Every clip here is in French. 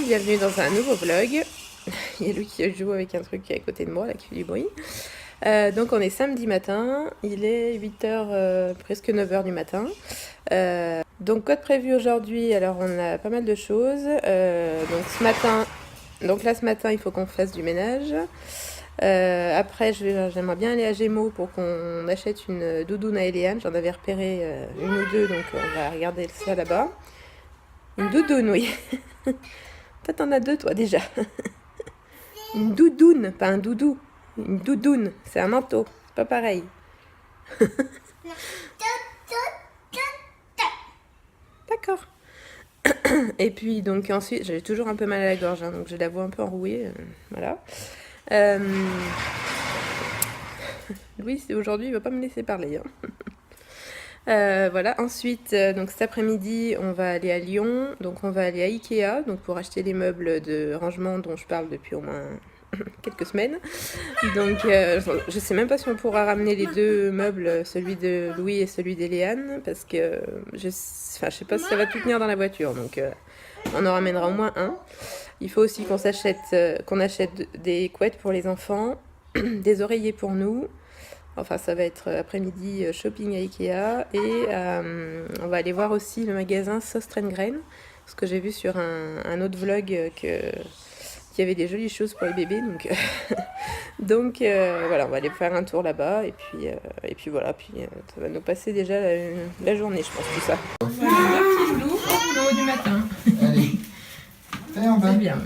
bienvenue dans un nouveau vlog. Il y a lui qui joue avec un truc qui est à côté de moi, là, qui fait du bruit. Donc on est samedi matin, il est 8h, presque 9h du matin. Donc code prévu aujourd'hui, alors on a pas mal de choses. Donc là ce matin il faut qu'on fasse du ménage. Après j'aimerais bien aller à Gémeaux pour qu'on achète une doudoune à Eliane. J'en avais repéré une ou deux, donc on va regarder ça là-bas. Une doudoune, oui. Toi t'en as deux toi déjà. Une doudoune, pas un doudou. Une doudoune, c'est un manteau, c'est pas pareil. D'accord. Et puis donc ensuite, j'avais toujours un peu mal à la gorge, hein, donc j'ai la voix un peu enrouée, voilà. Louis, aujourd'hui, il va pas me laisser parler. Hein. Voilà, ensuite, donc cet après-midi, on va aller à Lyon, donc on va aller à Ikea, donc pour acheter les meubles de rangement dont je parle depuis au moins quelques semaines. Donc je sais même pas si on pourra ramener les deux meubles, celui de Louis et celui d'Eliane, parce que je sais pas si ça va tout tenir dans la voiture, donc on en ramènera au moins un. Il faut aussi qu'on achète des couettes pour les enfants, des oreillers pour nous. Enfin, ça va être après-midi shopping à Ikea, et on va aller voir aussi le magasin Söstrengren, parce que j'ai vu sur un autre vlog qu'il y avait des jolies choses pour les bébés, donc voilà, on va aller faire un tour là-bas, et puis voilà, ça va nous passer déjà la journée, je pense, tout ça. Voilà, le petit loup au boulot du matin. Allez, c'est bien.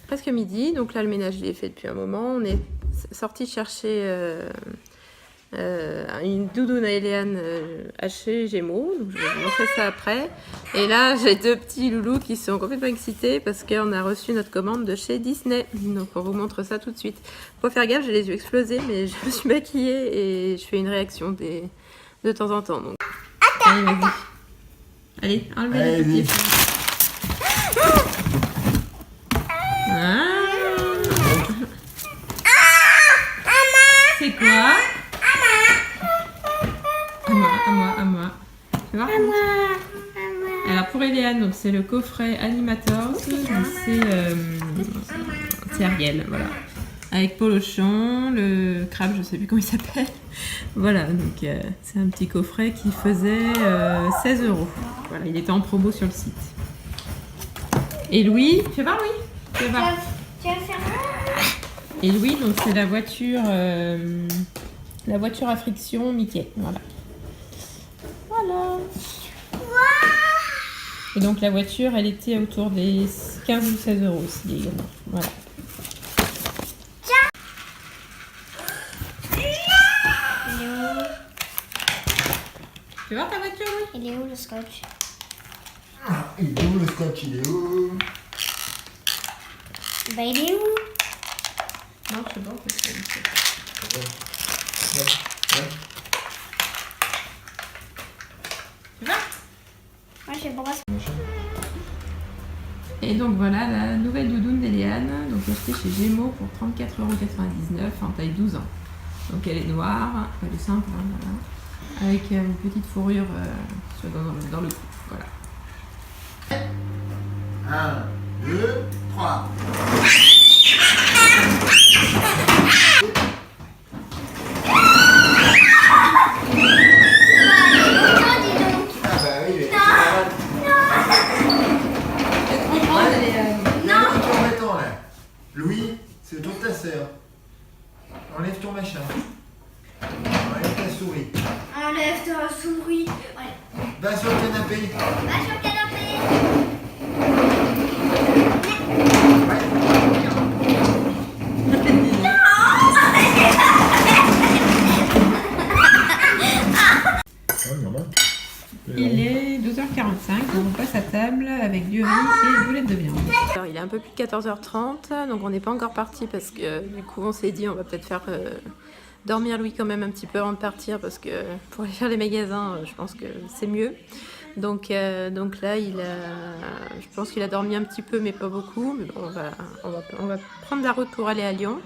Presque midi, donc là le ménage il est fait depuis un moment. On est sorti chercher une doudoune à Eliane chez Gémeaux, donc je vais vous montrer ça après. Et là j'ai deux petits loulous qui sont complètement excités parce qu'on a reçu notre commande de chez Disney, donc on vous montre ça tout de suite. Faut faire gaffe, j'ai les yeux explosés, mais je me suis maquillée et je fais une réaction de temps en temps. Donc. Allez, vas-y. Allez, enlevez les petits. C'est quoi? À moi. Tu vois? Alors pour Eliane, donc c'est le coffret Animators, c'est Ariel, voilà. Avec Polochon, le crabe, je sais plus comment il s'appelle. Voilà, donc c'est un petit coffret qui faisait 16 €. Voilà, il était en promo sur le site. Et Louis, fais voir Louis. Tu vas faire. Et Louis, donc c'est la voiture à friction Mickey, voilà. Et donc la voiture, elle était autour des 15 ou 16 € aussi également, voilà. Tu vois ta voiture, Louis? Il est où le scotch? il est où le scotch? Il est où? Bah il est où? Non, je sais pas, en fait. Tu vois? Moi je sais pas. Et donc voilà la nouvelle doudoune d'Eliane, donc achetée chez Gémeaux pour 34,99 € en taille 12 ans. Donc elle est noire, elle est simple, hein, voilà, avec une petite fourrure dans le cou, voilà. 1, 2, 3. Louis, c'est le tour de ta sœur. Enlève ton machin. Enlève ta souris. Enlève ta souris. Va sur le canapé. Va sur le canapé. Il est 12h45, on passe à table avec du riz et une boulette de viande. Alors, il est un peu plus de 14h30, donc on n'est pas encore parti parce que du coup on s'est dit on va peut-être faire dormir Louis quand même un petit peu avant de partir, parce que pour aller faire les magasins, je pense que c'est mieux. Donc là, je pense qu'il a dormi un petit peu, mais pas beaucoup. Mais bon, on va prendre la route pour aller à Lyon.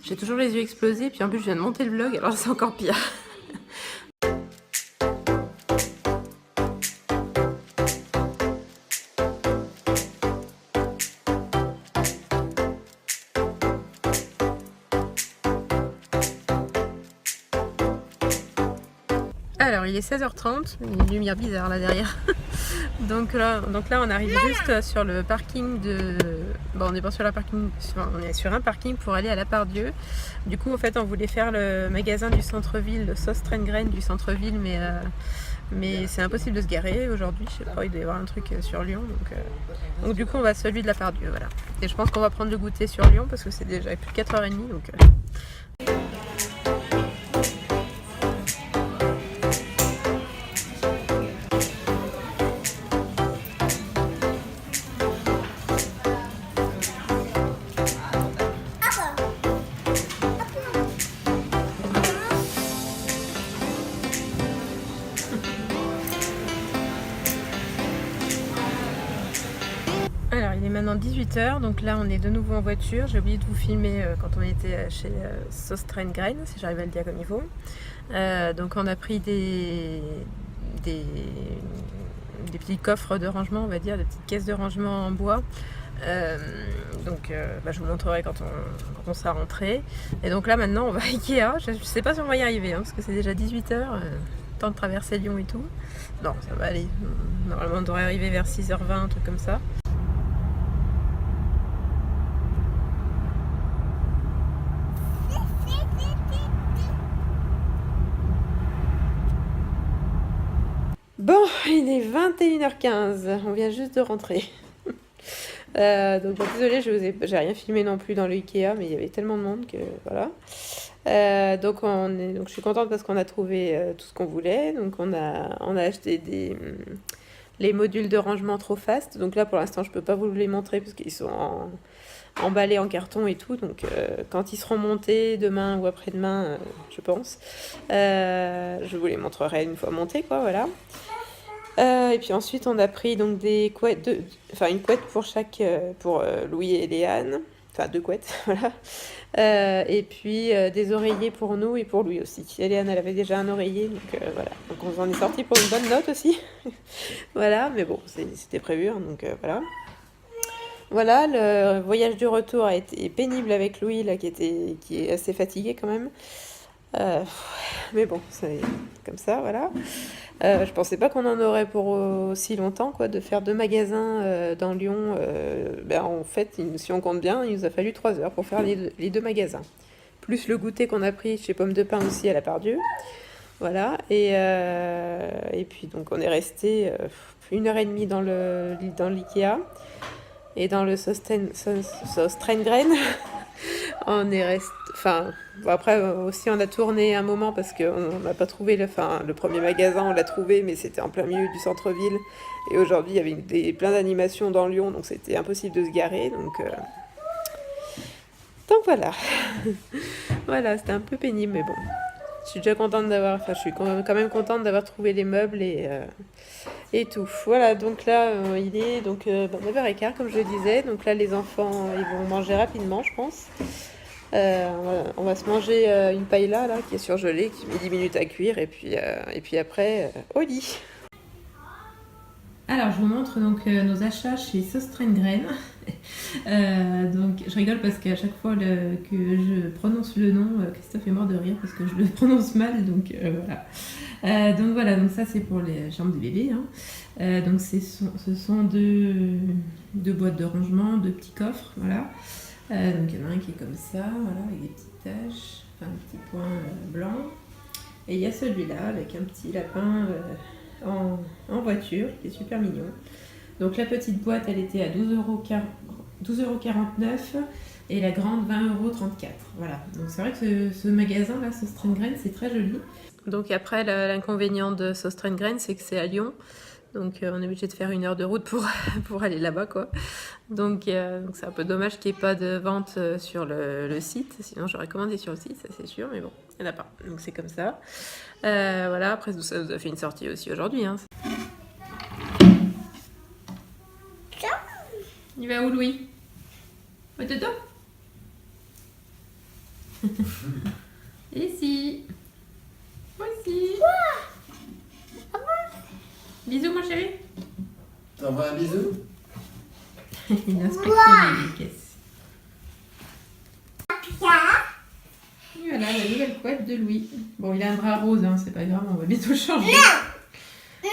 J'ai toujours les yeux explosés, puis en plus je viens de monter le vlog, alors c'est encore pire. Alors il est 16h30, il y a une lumière bizarre là derrière. donc là on arrive juste sur le parking de... Bon, on n'est pas sur la parking, on est sur un parking pour aller à la Part-Dieu. Du coup en fait on voulait faire le magasin du centre-ville, le Sauce Train du centre-ville, mais c'est impossible de se garer aujourd'hui, je sais pas, il doit y avoir un truc sur Lyon. Donc du coup on va à celui de la Part-Dieu, voilà. Et je pense qu'on va prendre le goûter sur Lyon parce que c'est déjà plus de 4h30 donc... Alors il est maintenant 18h, donc là on est de nouveau en voiture. J'ai oublié de vous filmer quand on était chez Sauce Train, si j'arrive à le dire comme il faut. Donc on a pris des petits coffres de rangement, on va dire, des petites caisses de rangement en bois. Je vous montrerai quand on sera rentré. Et donc là maintenant on va à Ikea. Je sais pas si on va y arriver parce que c'est déjà 18h. Temps de traverser Lyon et tout. Non, ça va aller. Normalement on devrait arriver vers 6h20, un truc comme ça. Bon, il est 21h15, on vient juste de rentrer. Désolée, j'ai rien filmé non plus dans le Ikea, mais il y avait tellement de monde que voilà. Donc je suis contente parce qu'on a trouvé tout ce qu'on voulait. Donc on a acheté les modules de rangement Trofast. Donc là pour l'instant je peux pas vous les montrer parce qu'ils sont emballés en carton et tout. Donc quand ils seront montés demain ou après-demain, je pense, je vous les montrerai une fois montés, quoi, voilà. Et puis ensuite on a pris donc des couettes, une couette pour chaque, pour Louis et Léane, enfin 2 couettes, voilà. Et puis des oreillers pour nous et pour Louis aussi. Léane elle avait déjà un oreiller, donc voilà. Donc on en est sorti pour une bonne note aussi, voilà. Mais bon, c'était prévu, hein, donc voilà. Voilà, le voyage du retour a été pénible avec Louis là, qui est assez fatigué quand même. Mais bon, c'est comme ça, voilà. Je pensais pas qu'on en aurait pour aussi longtemps, quoi, de faire 2 magasins dans Lyon. En fait, si on compte bien, il nous a fallu 3 heures pour faire les 2 magasins. Plus le goûter qu'on a pris chez Pommes de Pin aussi à la Part-Dieu. Voilà, et puis donc on est resté 1h30 dans l'Ikea et dans le Sauce Train. On est resté... après aussi on a tourné un moment parce qu'on n'a pas trouvé le premier magasin, on l'a trouvé mais c'était en plein milieu du centre-ville et aujourd'hui il y avait plein d'animations dans Lyon donc c'était impossible de se garer donc voilà. Voilà, c'était un peu pénible mais bon. Je suis déjà contente je suis quand même contente d'avoir trouvé les meubles et tout. Voilà, donc là il est 9h15 comme je le disais. Donc là les enfants ils vont manger rapidement je pense. On va se manger une paella là qui est surgelée, qui met 10 minutes à cuire et puis après au lit. Alors je vous montre donc nos achats chez Sauce Train. Donc je rigole parce qu'à chaque fois que je prononce le nom, Christophe est mort de rire parce que je le prononce mal, donc voilà. Donc ça c'est pour les chambres des bébés, hein. Donc ce sont deux boîtes de rangement, 2 petits coffres, voilà. Donc il y en a un qui est comme ça, voilà, avec des petites taches, des petits points blancs. Et il y a celui-là avec un petit lapin en voiture qui est super mignon. Donc la petite boîte elle était à 12,49 € et la grande 20,34 €. Voilà, donc c'est vrai que ce magasin là, Sauce Train, c'est très joli. Donc après l'inconvénient de Sauce Train, c'est que c'est à Lyon. Donc on est obligé de faire 1 heure de route pour aller là-bas, quoi. Donc c'est un peu dommage qu'il n'y ait pas de vente sur le site. Sinon j'aurais commandé sur le site, ça c'est sûr, mais bon, il n'y en a pas. Donc c'est comme ça. Voilà, après ça nous a fait une sortie aussi aujourd'hui, hein. Il va où Louis? Au dodo? Ici. Aussi. Bisous mon chéri. T'envoies un bisou? Il inspecte les caisses. Voilà la nouvelle couette de Louis. Bon, il a un bras rose, hein, c'est pas grave, on va bientôt changer. Et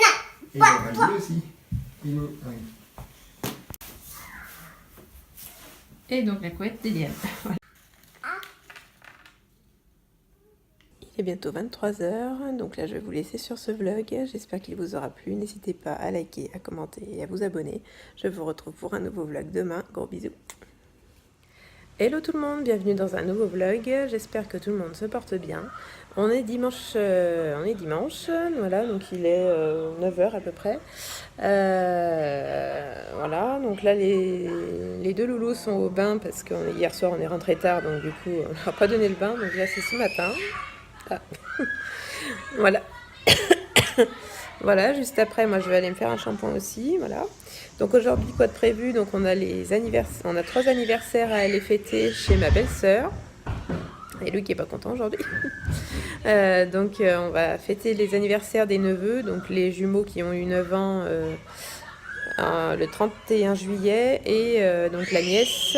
il aura le bleu aussi. Oui. Et donc la couette d'Eliane. Voilà. Il est bientôt 23h, donc là je vais vous laisser sur ce vlog. J'espère qu'il vous aura plu. N'hésitez pas à liker, à commenter et à vous abonner. Je vous retrouve pour un nouveau vlog demain. Gros bisous. Hello tout le monde, bienvenue dans un nouveau vlog. J'espère que tout le monde se porte bien. On est dimanche, voilà, donc il est 9h à peu près. Voilà, donc là les deux loulous sont au bain parce que hier soir on est rentré tard, donc du coup on leur a pas donné le bain, donc là c'est ce matin. Ah. Voilà. Voilà, juste après moi je vais aller me faire un shampoing aussi, voilà. Donc aujourd'hui quoi de prévu, donc on a on a 3 anniversaires à aller fêter chez ma belle-sœur. Et lui qui est pas content aujourd'hui. Donc on va fêter les anniversaires des neveux, donc les jumeaux qui ont eu 9 ans le 31 juillet et donc la nièce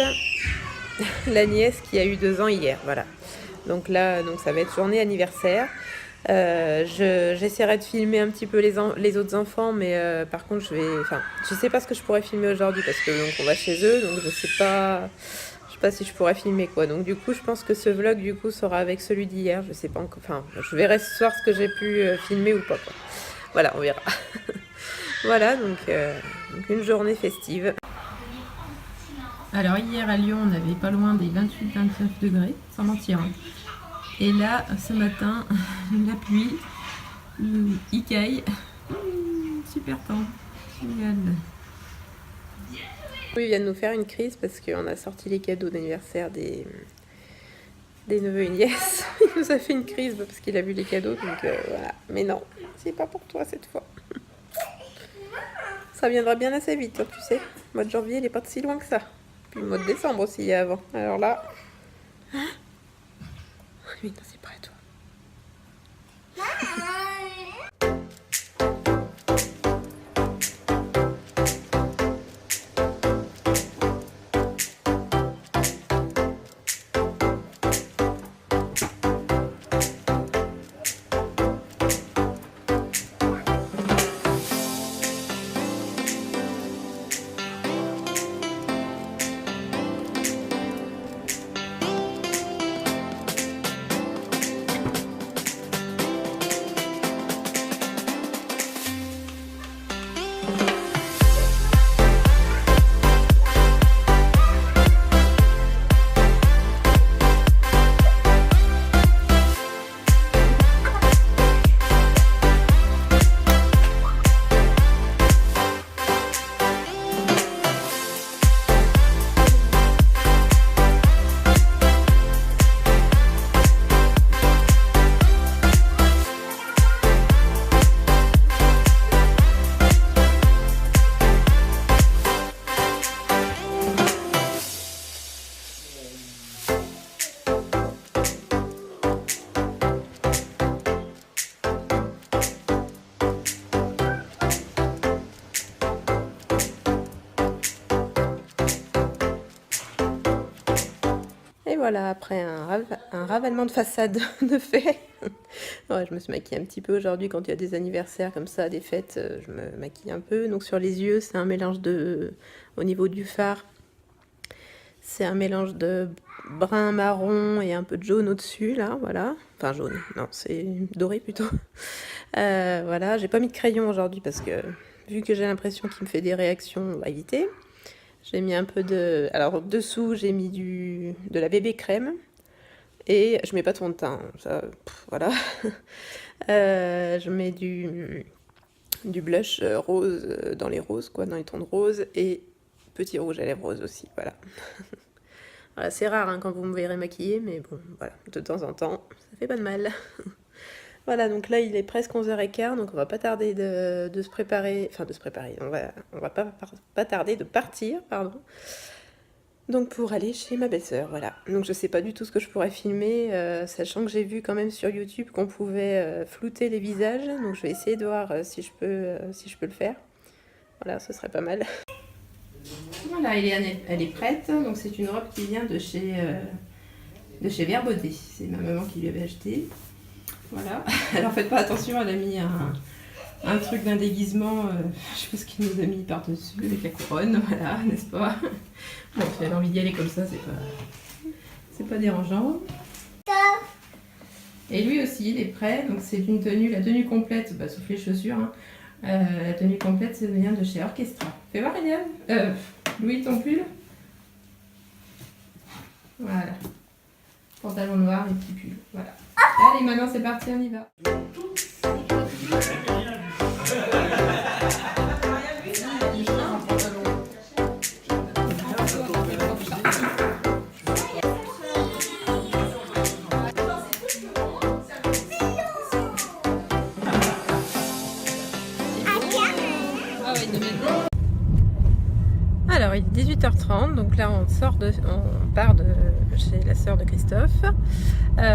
qui a eu 2 ans hier, voilà. Donc là ça va être journée anniversaire. J'essaierai de filmer un petit peu les autres enfants, mais par contre je sais pas ce que je pourrais filmer aujourd'hui parce que donc on va chez eux, donc je sais pas si je pourrais filmer quoi. Donc du coup je pense que ce vlog du coup sera avec celui d'hier, je sais pas encore, enfin je verrai ce soir ce que j'ai pu filmer ou pas quoi. Voilà, on verra. Voilà, donc une journée festive. Alors hier à Lyon on avait pas loin des 28-29 degrés, sans mentir, hein. Et là, ce matin, la pluie, il caille. Super temps. Génial. Il vient de nous faire une crise parce qu'on a sorti les cadeaux d'anniversaire des neveux et nièces. Il nous a fait une crise parce qu'il a vu les cadeaux. Donc voilà. Mais non, c'est pas pour toi cette fois. Ça viendra bien assez vite, hein, tu sais. Le mois de janvier, il n'est pas si loin que ça. Puis le mois de décembre aussi avant. Alors là... Oui, non, c'est prêt, toi. Et voilà, après un ravalement de façade de fait. Ouais, je me suis maquillée un petit peu aujourd'hui quand il y a des anniversaires comme ça, des fêtes, je me maquille un peu. Donc sur les yeux, c'est un mélange au niveau du fard, c'est un mélange de brun marron et un peu de jaune au-dessus, là, voilà. Enfin jaune, non, c'est doré plutôt. Voilà, j'ai pas mis de crayon aujourd'hui parce que vu que j'ai l'impression qu'il me fait des réactions, on va éviter. J'ai mis un peu de... Alors, dessous, j'ai mis de la bébé crème. Et je mets pas de fond de teint. Ça, voilà. Je mets du blush rose dans les roses, quoi, dans les tons de rose. Et petit rouge à lèvres rose aussi, voilà. Voilà, c'est rare hein, quand vous me verrez maquillée, mais bon, voilà, de temps en temps, ça fait pas de mal. Voilà, donc là il est presque 11h15, donc on va pas tarder de se préparer, enfin de se préparer, on va pas tarder de partir, pardon. Donc pour aller chez ma belle-sœur, voilà. Donc je sais pas du tout ce que je pourrais filmer, sachant que j'ai vu quand même sur YouTube qu'on pouvait flouter les visages, donc je vais essayer de voir si je peux le faire. Voilà, ce serait pas mal. Voilà, elle est prête, donc c'est une robe qui vient de chez de chez Verbaudet. C'est ma maman qui lui avait acheté. Voilà. Alors faites pas attention, elle a mis un truc d'un déguisement, je sais pas ce qu'il nous a mis par-dessus avec la couronne, voilà, n'est-ce pas? Bon, si elle a envie d'y aller comme ça, c'est pas dérangeant. Et lui aussi, il est prêt, donc c'est une tenue, la tenue complète, bah, sauf les chaussures, hein. La tenue complète, ça vient de chez Orchestra. Fais voir, Eliane. Louis, ton pull. Voilà. Pantalon noir et petit pull. Voilà. Allez, maintenant c'est parti, on y va. Alors il est 18h30, donc là on part de chez la sœur de Christophe.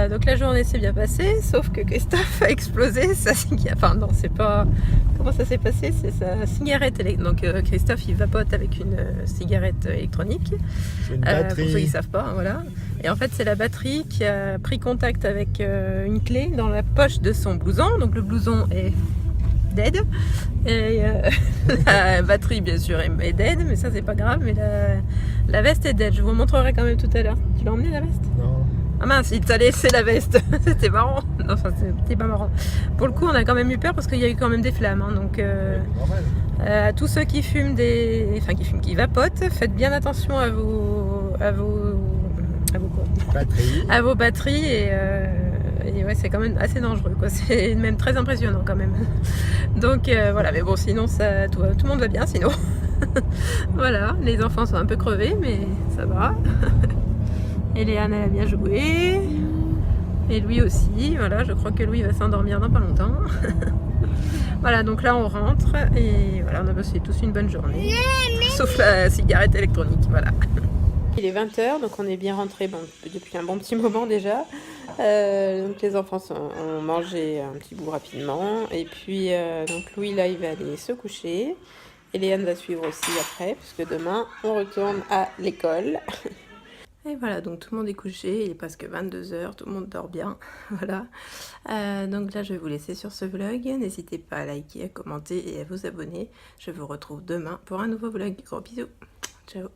Donc la journée s'est bien passée, sauf que Christophe a explosé sa cigarette. Enfin non, c'est pas... Comment ça s'est passé? C'est sa cigarette électronique. Donc Christophe il vapote avec une cigarette électronique. Une batterie. Pour ceux qui ne savent pas, hein, voilà. Et en fait c'est la batterie qui a pris contact avec une clé dans la poche de son blouson. Donc le blouson est dead. Et la batterie bien sûr est dead, mais ça c'est pas grave, mais la veste est dead. Je vous montrerai quand même tout à l'heure. Tu l'as emmené la veste? Non. Ah mince, il t'a laissé la veste. C'était marrant. Non, enfin c'était pas marrant. Pour le coup on a quand même eu peur parce qu'il y a eu quand même des flammes, hein, donc Normal. à tous ceux qui fument qui vapotent, faites bien attention à vos batteries et ouais, c'est quand même assez dangereux, quoi. C'est même très impressionnant quand même. Donc voilà, mais bon, sinon ça, tout le monde va bien sinon. Voilà, les enfants sont un peu crevés, mais ça va. Eliane, elle a bien joué. Et Louis aussi, voilà, je crois que Louis va s'endormir dans pas longtemps. Voilà, donc là on rentre et voilà, on a passé tous une bonne journée. Sauf la cigarette électronique, voilà. Il est 20h, donc on est bien rentré depuis un bon petit moment déjà. Donc les enfants ont mangé un petit bout rapidement. Et puis donc Louis là il va aller se coucher. Et Léane va suivre aussi après, puisque demain on retourne à l'école. Et voilà, donc tout le monde est couché, il est presque 22h, tout le monde dort bien. Voilà. Donc là je vais vous laisser sur ce vlog. N'hésitez pas à liker, à commenter et à vous abonner. Je vous retrouve demain pour un nouveau vlog. Gros bisous. Ciao.